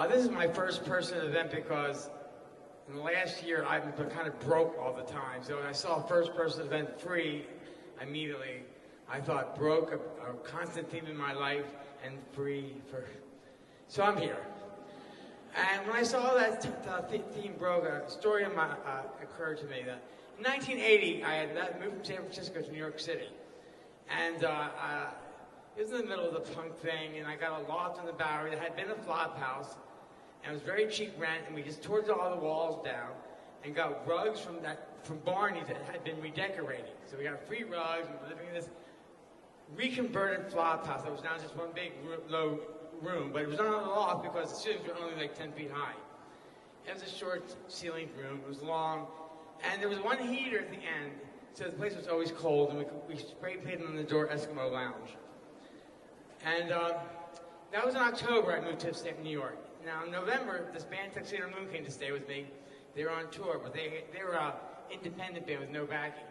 This is my first person event because in the last year I've been kind of broke all the time. So when I saw first person event free, immediately I thought broke, a constant theme in my life, and free for. So I'm here. And when I saw that theme broke, a story occurred to me that in 1980 I had moved from San Francisco to New York City, and it was in the middle of the punk thing, and I got a loft on the Bowery that had been a flop house, and it was very cheap rent, and we just tore all the walls down and got rugs from Barney's that had been redecorating. So we got free rugs, and we were living in this reconverted flop house that was now just one big low room, but it was not a loft because the ceilings were only like 10 feet high. It was a short ceilinged room, it was long, and there was one heater at the end, so the place was always cold, and we spray painted on the door Eskimo Lounge. And that was in October I moved to upstate New York. Now in November, this band Tuxedo Moon came to stay with me. They were on tour, but they were an independent band with no backing.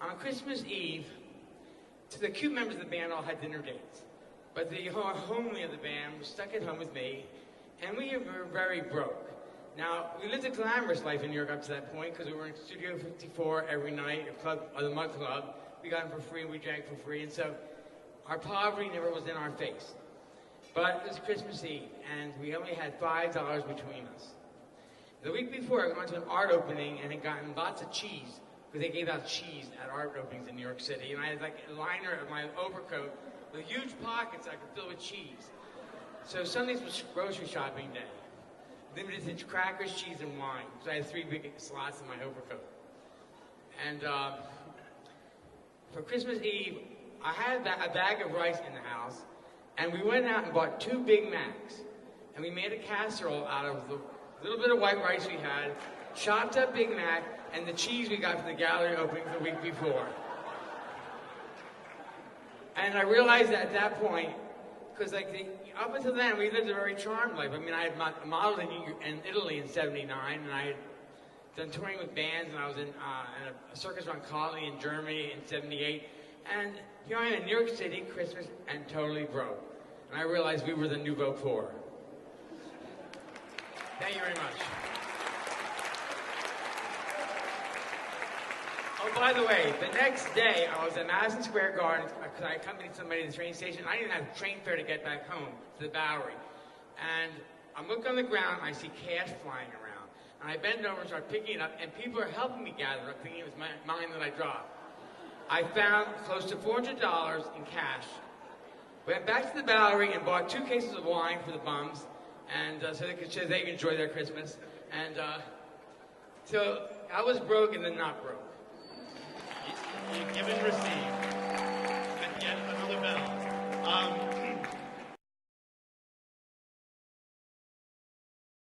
On Christmas Eve, the cute members of the band all had dinner dates. But the homely of the band was stuck at home with me, and we were very broke. Now, we lived a glamorous life in New York up to that point, because we were in Studio 54 every night, the Mud Club. We got them for free, we drank for free, and so our poverty never was in our face. But it was Christmas Eve, and we only had $5 between us. The week before, I went to an art opening and had gotten lots of cheese, because they gave out cheese at art openings in New York City, and I had like a liner of my overcoat with huge pockets I could fill with cheese. So Sundays was grocery shopping day. Limited to crackers, cheese, and wine, because I had 3 big slots in my overcoat. And for Christmas Eve, I had a bag of rice in the house, and we went out and bought 2 Big Macs, and we made a casserole out of the little bit of white rice we had, chopped up Big Mac, and the cheese we got from the gallery opening the week before. And I realized that at that point, because up until then, we lived a very charmed life. I mean, I had modeled in Italy in '79, and I had done touring with bands, and I was in a circus around Colony in Germany in '78. And here I am in New York City, Christmas, and totally broke. And I realized we were the nouveau poor. Thank you very much. Oh, by the way, the next day, I was at Madison Square Garden because I accompanied somebody to the train station. I didn't even have train fare to get back home to the Bowery. And I'm looking on the ground, and I see cash flying around. And I bend over and start picking it up, and people are helping me gather up, thinking it was mine that I dropped. I found close to $400 in cash. Went back to the Bowery and bought 2 cases of wine for the bums, and so they could enjoy their Christmas. And so I was broke and then not broke.